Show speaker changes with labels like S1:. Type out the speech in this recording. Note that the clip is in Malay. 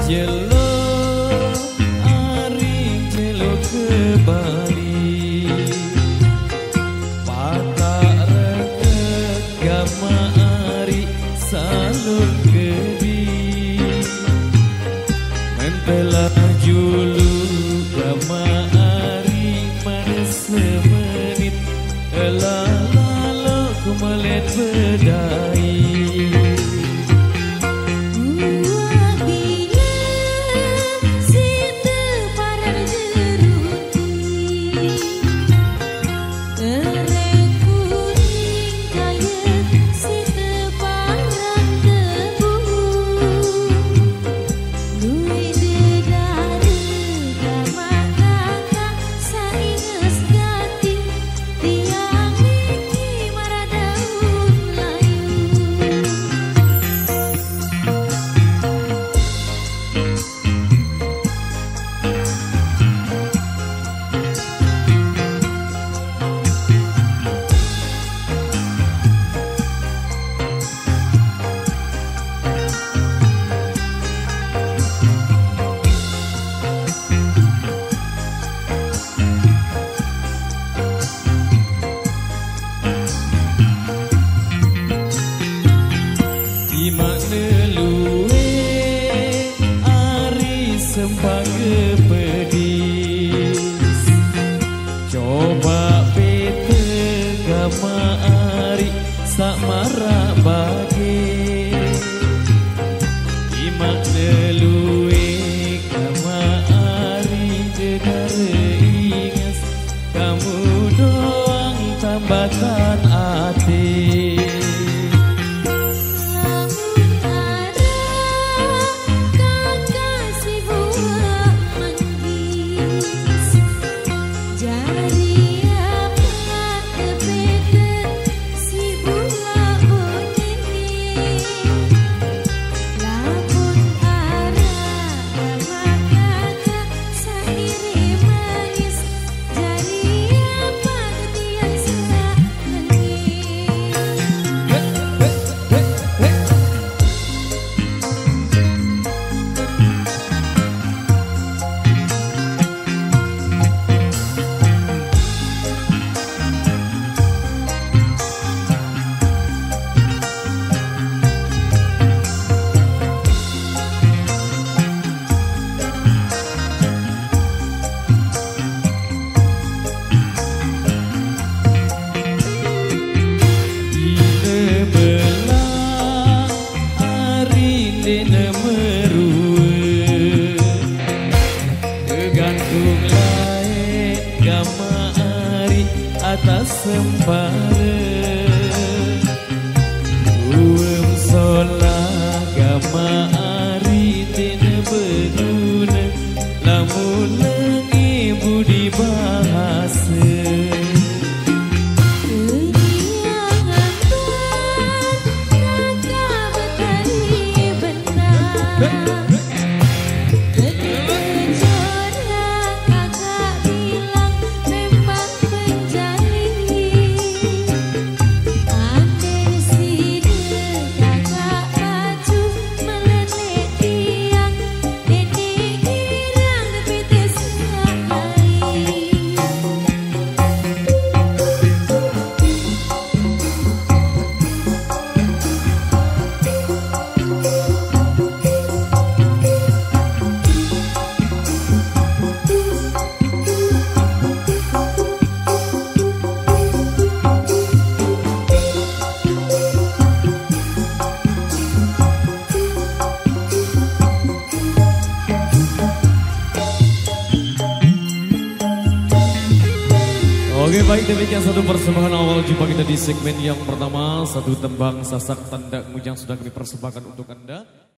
S1: Jelo ari jelo ke Bali Patak reket gama ari salun gedi Mentelah julu gama ari manis semenit Elala kumelet bedai Sebagai pedis coba bete gama ari sak marah bagi imak nelue gama ari dedare ingas kamu doang tambatan hati. Atas sembara uem sola gama ari tina berguna lamun lengi budi bahasa Oke, baik, demikian satu persembahan awal jumpa kita di segmen yang pertama. Satu tembang sasak tanda mujang sudah kami persembahkan untuk Anda.